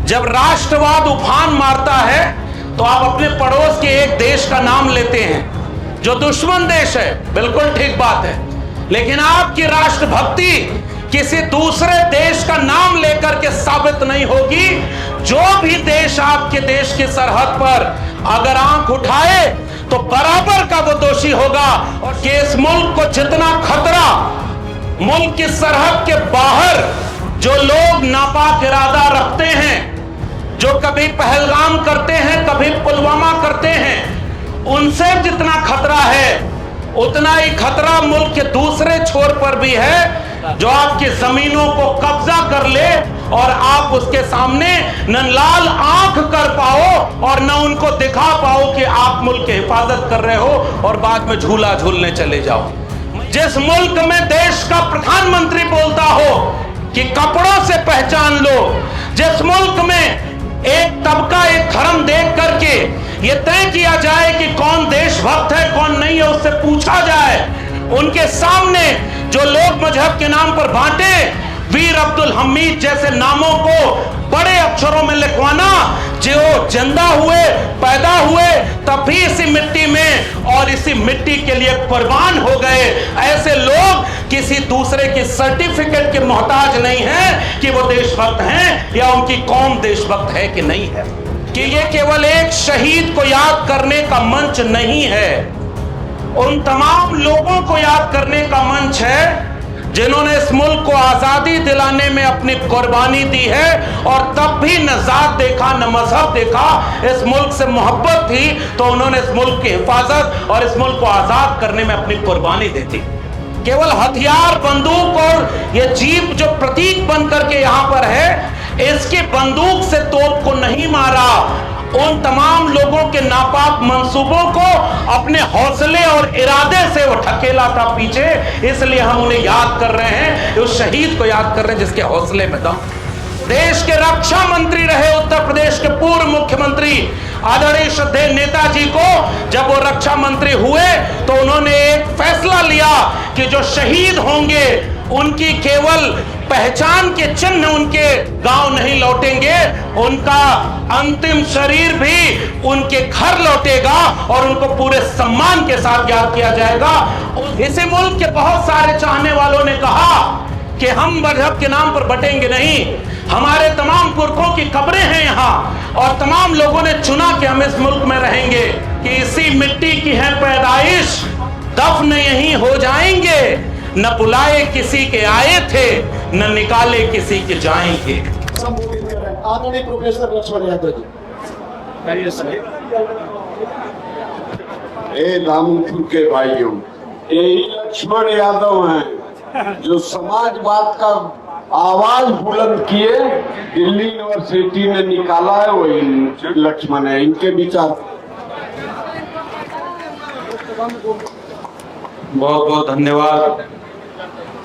जब राष्ट्रवाद उफान मारता है तो आप अपने पड़ोस के एक देश का नाम लेते हैं जो दुश्मन देश है, बिल्कुल ठीक बात है, लेकिन आपकी राष्ट्रभक्ति किसी दूसरे देश का नाम लेकर के साबित नहीं होगी। जो भी देश आपके देश की सरहद पर अगर आंख उठाए तो बराबर का वो दोषी होगा, और कि इस मुल्क को जितना खतरा मुल्क की सरहद के बाहर जो लोग नापाक इरादा रखते हैं, जो कभी पहलगाम करते हैं, कभी पुलवामा करते हैं, उनसे जितना खतरा है उतना ही खतरा मुल्क के दूसरे छोर पर भी है, जो आपकी जमीनों को कब्जा कर ले और आप उसके सामने न लाल आंख कर पाओ और न उनको दिखा पाओ कि आप मुल्क की हिफाजत कर रहे हो, और बाद में झूला झूलने चले जाओ। जिस मुल्क में देश का प्रधानमंत्री बोलता हो कि कपड़ों से पहचान लो, जिस मुल्क में एक तबका एक धर्म देख करके ये तय किया जाए कि कौन देशभक्त है कौन नहीं है, उससे पूछा जाए, उनके सामने जो लोग मजहब के नाम पर बांटे वीर अब्दुल हमीद जैसे नामों को बड़े अक्षरों में लिखवाना, जो जिंदा हुए पैदा हुए तब भी इसी मिट्टी में और इसी मिट्टी के लिए कुर्बान हो गए, ऐसे लोग किसी दूसरे की सर्टिफिकेट के मोहताज नहीं है कि वो देशभक्त हैं या उनकी कौम देशभक्त है कि नहीं है। कि ये केवल एक शहीद को याद करने का मंच नहीं है, उन तमाम लोगों को याद करने का मंच है जिन्होंने इस मुल्क को आजादी दिलाने में अपनी कुर्बानी दी है, और तब भी न जात देखा न मजहब देखा, इस मुल्क से मोहब्बत थी तो उन्होंने इस मुल्क की हिफाजत और इस मुल्क को आजाद करने में अपनी कुर्बानी दी थी। केवल हथियार बंदूक और ये जीप जो प्रतीक बन करके यहाँ पर है, इसकी बंदूक से तोप को नहीं मारा, उन तमाम लोगों के नापाक मंसूबों को अपने हौसले और इरादे से वो ढकेला था पीछे, इसलिए हम उन्हें याद कर रहे हैं, उस शहीद को याद कर रहे हैं जिसके हौसले में दम। देश के रक्षा मंत्री रहे उत्तर प्रदेश के पूर्व मुख्यमंत्री आदरणीय श्रद्धेय नेताजी को जब वो रक्षा मंत्री हुए तो उन्होंने एक फैसला लिया कि जो शहीद होंगे उनकी केवल पहचान के चिन्ह उनके गांव नहीं लौटेंगे, उनका अंतिम शरीर भी उनके घर लौटेगा और उनको पूरे सम्मान के साथ याद किया जाएगा। इसी मुल्क के बहुत सारे चाहने वालों ने कहा कि हम मजहब के नाम पर बटेंगे नहीं, हमारे तमाम पुरखों की कब्रें हैं यहाँ, और तमाम लोगों ने चुना कि हम इस मुल्क में रहेंगे, कि इसी मिट्टी की है पैदाइश, दफन यहीं हो जाएंगे, न बुलाए किसी के आए थे न निकाले किसी के जाएंगे। आदरणीय प्रोफेसर लक्ष्मण यादव जी। ए दामपुर के भाइयों, ये लक्ष्मण यादव हैं जो समाजवाद का आवाज बुलंद किए, दिल्ली यूनिवर्सिटी ने निकाला है, वही लक्ष्मण है। इनके विचार बहुत बहुत धन्यवाद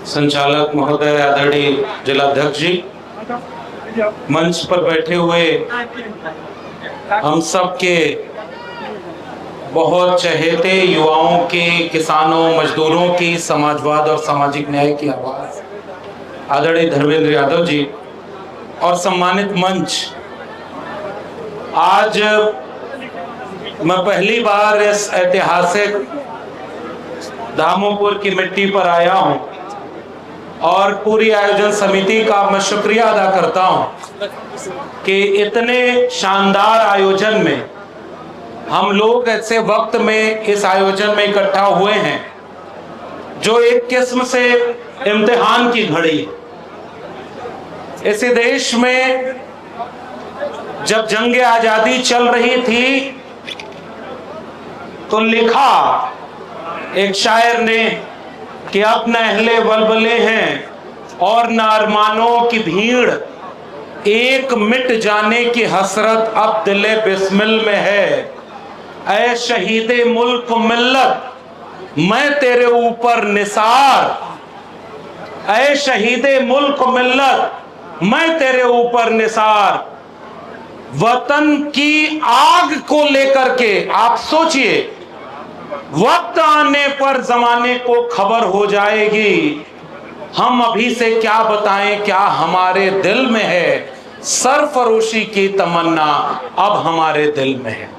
संचालक महोदय, आदरणीय जिलाध्यक्ष जी, मंच पर बैठे हुए हम सब के बहुत चहेते युवाओं के, किसानों, मजदूरों की, समाजवाद और सामाजिक न्याय की आवाज आदरणीय धर्मेंद्र यादव जी, और सम्मानित मंच, आज मैं पहली बार इस ऐतिहासिक दामोपुर की मिट्टी पर आया हूं और पूरी आयोजन समिति का मैं शुक्रिया अदा करता हूं कि इतने शानदार आयोजन में हम लोग ऐसे वक्त में इस आयोजन में इकट्ठा हुए हैं जो एक किस्म से इम्तिहान की घड़ी। इस देश में जब जंग आजादी चल रही थी तो लिखा एक शायर ने कि अब न अहले बलबले हैं और न अरमानों की भीड़, एक मिट जाने की हसरत अब दिले बिस्मिल में है। ऐ शहीदे मुल्क मिल्लत मैं तेरे ऊपर निसार, ऐ शहीदे मुल्क मिल्लत मैं तेरे ऊपर निसार। वतन की आग को लेकर के आप सोचिए, वक्त आने पर जमाने को खबर हो जाएगी, हम अभी से क्या बताएं क्या हमारे दिल में है। सरफरोशी की तमन्ना अब हमारे दिल में है।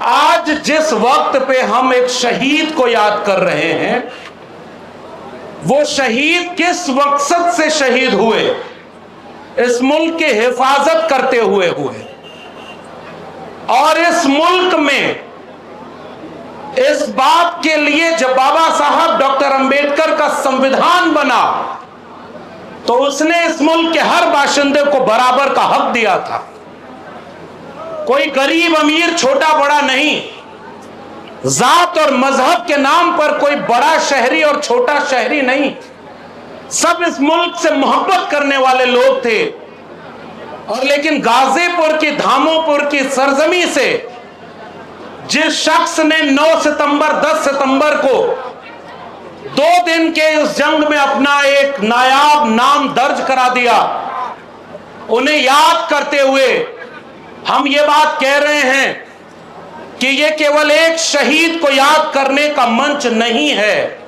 आज जिस वक्त पे हम एक शहीद को याद कर रहे हैं, वो शहीद किस मकसद से शहीद हुए? इस मुल्क की हिफाजत करते हुए और इस मुल्क में इस बात के लिए जब बाबा साहब डॉक्टर अंबेडकर का संविधान बना तो उसने इस मुल्क के हर बाशिंदे को बराबर का हक दिया था। कोई गरीब अमीर छोटा बड़ा नहीं, जात और मजहब के नाम पर कोई बड़ा शहरी और छोटा शहरी नहीं, सब इस मुल्क से मोहब्बत करने वाले लोग थे। और लेकिन गाजीपुर की धामोपुर की सरजमी से जिस शख्स ने 9 सितंबर 10 सितंबर को 2 दिन के उस जंग में अपना एक नायाब नाम दर्ज करा दिया, उन्हें याद करते हुए हम ये बात कह रहे हैं कि ये केवल एक शहीद को याद करने का मंच नहीं है,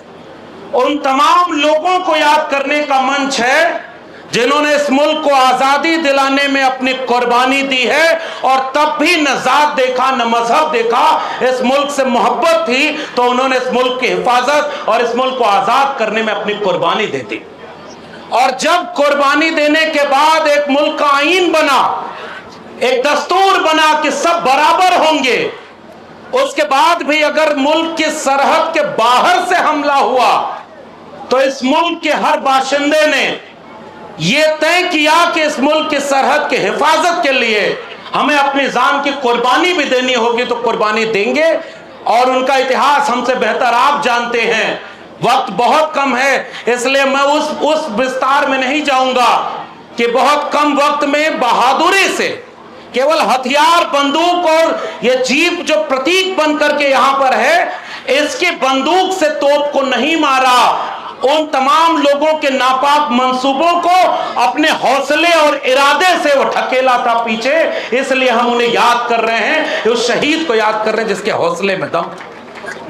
उन तमाम लोगों को याद करने का मंच है जिन्होंने इस मुल्क को आजादी दिलाने में अपनी कुर्बानी दी है। और तब भी न जात देखा न मजहब देखा, इस मुल्क से मोहब्बत थी तो उन्होंने इस मुल्क की हिफाजत और इस मुल्क को आजाद करने में अपनी कुर्बानी दे दी। और जब कुर्बानी देने के बाद एक मुल्क का आईन बना, एक दस्तूर बना कि सब बराबर होंगे, उसके बाद भी अगर मुल्क की सरहद के बाहर से हमला हुआ तो इस मुल्क के हर बाशिंदे ने यह तय किया कि इस मुल्क की सरहद की हिफाजत के लिए हमें अपनी जान की कुर्बानी भी देनी होगी तो कुर्बानी देंगे। और उनका इतिहास हमसे बेहतर आप जानते हैं। वक्त बहुत कम है, इसलिए मैं उस विस्तार में नहीं जाऊंगा कि बहुत कम वक्त में बहादुरी से केवल हथियार, बंदूक और ये जीप जो प्रतीक बन करके यहां पर है, इसकी बंदूक से तोप को नहीं मारा, उन तमाम लोगों के नापाक मंसूबों को अपने हौसले और इरादे से वो ढकेला था पीछे। इसलिए हम उन्हें याद कर रहे हैं, उस शहीद को याद कर रहे हैं जिसके हौसले में दम।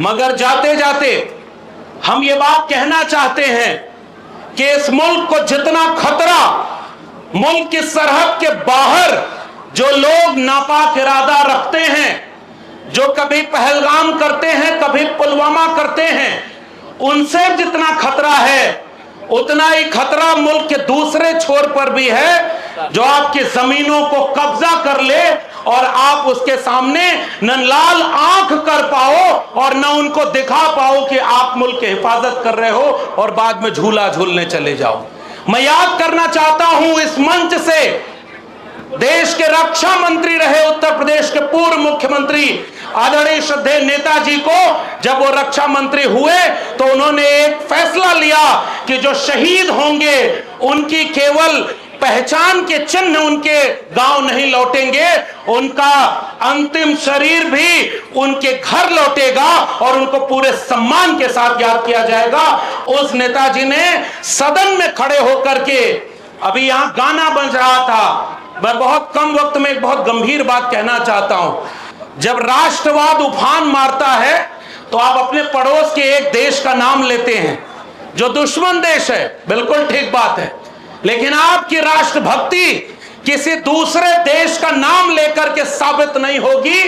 मगर जाते जाते हम ये बात कहना चाहते हैं कि इस मुल्क को जितना खतरा मुल्क की सरहद के बाहर जो लोग नापाक इरादा रखते हैं, जो कभी पहलगाम करते हैं, कभी पुलवामा करते हैं, उनसे जितना खतरा है उतना ही खतरा मुल्क के दूसरे छोर पर भी है, जो आपकी जमीनों को कब्जा कर ले और आप उसके सामने न लाल आंख कर पाओ और न उनको दिखा पाओ कि आप मुल्क की हिफाजत कर रहे हो और बाद में झूला झूलने चले जाओ। मैं याद करना चाहता हूं इस मंच से देश के रक्षा मंत्री रहे उत्तर प्रदेश के पूर्व मुख्यमंत्री आदरणीय श्रद्धेय नेताजी को, जब वो रक्षा मंत्री हुए तो उन्होंने एक फैसला लिया कि जो शहीद होंगे उनकी केवल पहचान के चिन्ह उनके गांव नहीं लौटेंगे, उनका अंतिम शरीर भी उनके घर लौटेगा और उनको पूरे सम्मान के साथ याद किया जाएगा। उस नेताजी ने सदन में खड़े होकर के, अभी यहां गाना बज रहा था, मैं बहुत कम वक्त में एक बहुत गंभीर बात कहना चाहता हूं। जब राष्ट्रवाद उफान मारता है तो आप अपने पड़ोस के एक देश का नाम लेते हैं जो दुश्मन देश है, बिल्कुल ठीक बात है, लेकिन आपकी राष्ट्रभक्ति किसी दूसरे देश का नाम लेकर के साबित नहीं होगी।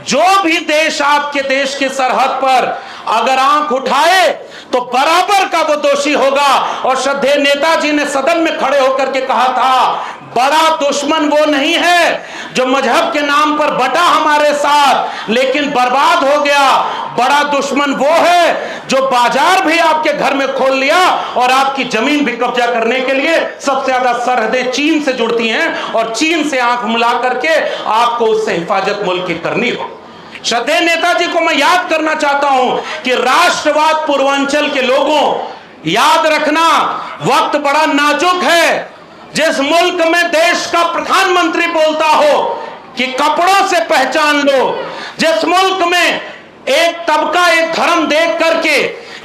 जो भी देश आपके देश की सरहद पर अगर आंख उठाए तो बराबर का वो दोषी होगा। और श्रद्धेय नेताजी ने सदन में खड़े होकर के कहा था, बड़ा दुश्मन वो नहीं है जो मजहब के नाम पर बटा हमारे साथ लेकिन बर्बाद हो गया, बड़ा दुश्मन वो है जो बाजार भी आपके घर में खोल लिया और आपकी जमीन भी कब्जा करने के लिए सबसे ज्यादा सरहदें चीन से जुड़ती हैं और चीन से आंख मिला करके आपको उससे हिफाजत मुल्क की करनी हो। श्रद्धेय नेताजी को मैं याद करना चाहता हूं कि राष्ट्रवाद पूर्वांचल के लोगों, याद रखना वक्त बड़ा नाजुक है। जिस मुल्क में देश का प्रधानमंत्री बोलता हो कि कपड़ों से पहचान लो, जिस मुल्क में एक तबका एक धर्म देख करके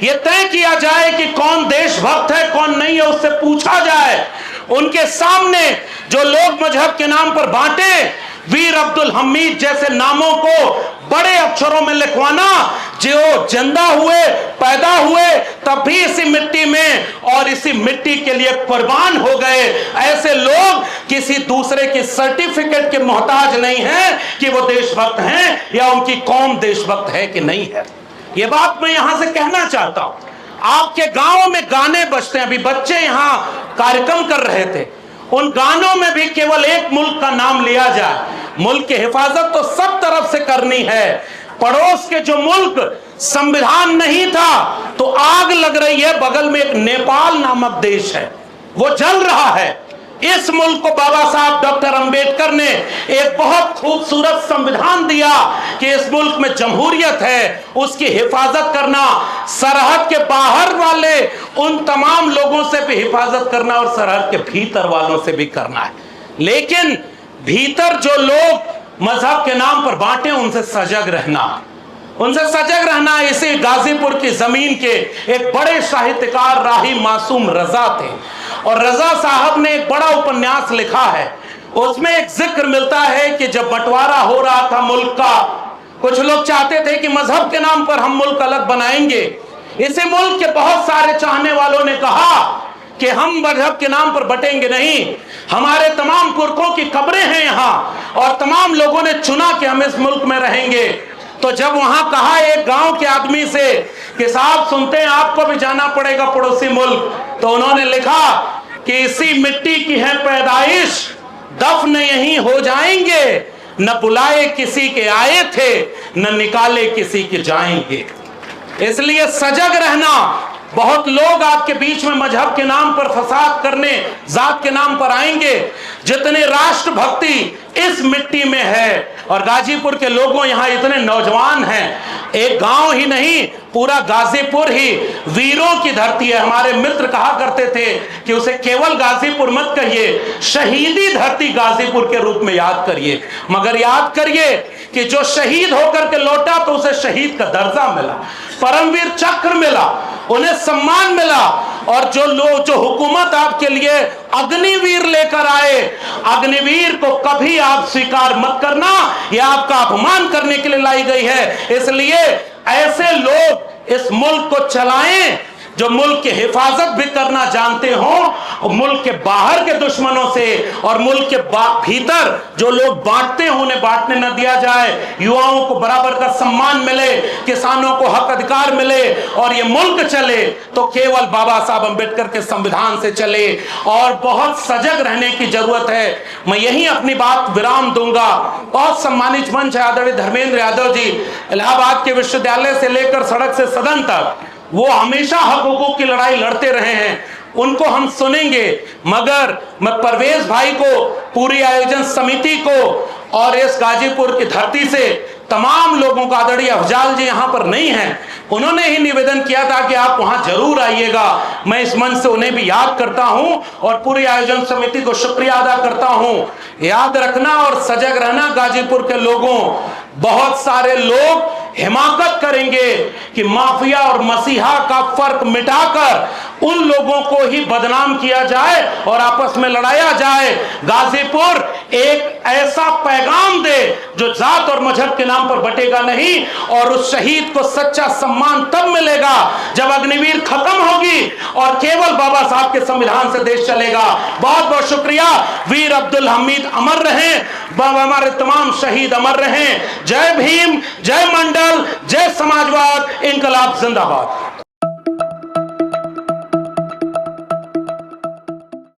यह तय किया जाए कि कौन देशभक्त है कौन नहीं है, उससे पूछा जाए, उनके सामने जो लोग मजहब के नाम पर बांटे वीर अब्दुल हमीद जैसे नामों को बड़े अक्षरों में लिखवाना, जो जिंदा हुए, पैदा हुए तब भी इसी मिट्टी में और इसी मिट्टी के लिए कुर्बान हो गए। ऐसे लोग किसी दूसरे की सर्टिफिकेट के मोहताज नहीं हैं कि वो देशभक्त हैं या उनकी कौम देशभक्त है कि नहीं है। ये बात मैं यहां से कहना चाहता हूं। आपके गांव में गाने बजते हैं, अभी बच्चे यहां कार्यक्रम कर रहे थे, उन गानों में भी केवल एक मुल्क का नाम लिया जाए। मुल्क की हिफाजत तो सब तरफ से करनी है। पड़ोस के जो मुल्क संविधान नहीं था तो आग लग रही है, बगल में एक नेपाल नामक देश है, वो जल रहा है। इस मुल्क को बाबा साहब डॉक्टर अंबेडकर ने एक बहुत खूबसूरत संविधान दिया कि इस मुल्क में जमहूरियत है, उसकी हिफाजत करना, सरहद के बाहर वाले उन तमाम लोगों से भी हिफाजत करना और सरहद के भीतर वालों से भी करना है। लेकिन भीतर जो लोग मजहब के नाम पर बांटे, उनसे सजग रहना। इसी गाजीपुर की जमीन के एक बड़े साहित्यकार राही मासूम रजा थे, और रजा साहब ने एक बड़ा उपन्यास लिखा है। उसमें एक जिक्र मिलता है कि जब बंटवारा हो रहा था मुल्क का, कुछ लोग चाहते थे कि मजहब के नाम पर हम मुल्क अलग बनाएंगे। इसी मुल्क के बहुत सारे चाहने वालों ने कहा कि हम मजहब के नाम पर बटेंगे नहीं, हमारे तमाम पुरखों की कब्रें हैं यहाँ, और तमाम लोगों ने चुना कि हम इस मुल्क में रहेंगे। तो जब वहां कहा एक गांव के आदमी से कि साहब सुनते हैं आपको भी जाना पड़ेगा पड़ोसी मुल्क, तो उन्होंने लिखा कि इसी मिट्टी की है पैदाइश, दफन यहीं हो जाएंगे, न बुलाए किसी के आए थे, न निकाले किसी के जाएंगे। इसलिए सजग रहना। बहुत लोग आपके बीच में मजहब के नाम पर फसाद करने, जात के नाम पर आएंगे। जितने राष्ट्रभक्ति इस मिट्टी में है, और गाजीपुर के लोगों यहां इतने नौजवान हैं, एक गांव ही नहीं पूरा गाजीपुर ही वीरों की धरती है। हमारे मित्र कहा करते थे कि उसे केवल गाजीपुर मत कहिए, शहीदी धरती गाजीपुर के रूप में याद करिए। मगर याद करिए कि जो शहीद होकर के लौटा तो उसे शहीद का दर्जा मिला, परमवीर चक्र मिला, उन्हें सम्मान मिला। और जो लोग, जो हुकूमत आपके लिए अग्निवीर लेकर आए, अग्निवीर को कभी आप स्वीकार मत करना, यह आपका अपमान करने के लिए लाई गई है। इसलिए ऐसे लोग इस मुल्क को चलाएं जो मुल्क की हिफाजत भी करना जानते हो, मुल्क के बाहर के दुश्मनों से और मुल्क के भीतर जो लोग बांटते हैं उन्हें बांटने न दिया जाए। युवाओं को बराबर का सम्मान मिले, किसानों को हक अधिकार मिले, और ये मुल्क चले तो केवल बाबा साहब अम्बेडकर के संविधान से चले। और बहुत सजग रहने की जरूरत है। मैं यही अपनी बात विराम दूंगा। बहुत सम्मानित मंच है आदरणीय धर्मेंद्र यादव जी, इलाहाबाद के विश्वविद्यालय से लेकर सड़क से सदन तक वो हमेशा हक हुकूक की लड़ाई लड़ते रहे हैं, उनको हम सुनेंगे। मगर मैं परवेज भाई को, पूरी आयोजन समिति को और इस गाजीपुर की धरती से तमाम लोगों का, आदरणीय अफजाल जी यहाँ पर नहीं हैं, उन्होंने ही निवेदन किया था कि आप वहां जरूर आइएगा। मैं इस मंच से उन्हें भी याद करता हूं और पूरी आयोजन समिति को शुक्रिया अदा करता हूं। याद रखना और सजग रहना गाजीपुर के लोगों, बहुत सारे लोग हिमाकत करेंगे कि माफिया और मसीहा का फर्क मिटाकर उन लोगों को ही बदनाम किया जाए और आपस में लड़ाया जाए। गाजीपुर एक ऐसा पैगाम दे जो जात और मजहब के नाम पर बटेगा नहीं, और उस शहीद को सच्चा सम्मान तब मिलेगा जब अग्निवीर खत्म होगी और केवल बाबा साहब के संविधान से देश चलेगा। बहुत बहुत शुक्रिया। वीर अब्दुल हमीद अमर रहें, हमारे तमाम शहीद अमर रहें। जय भीम, जय मंडल, जय समाजवाद, इनकलाब जिंदाबाद।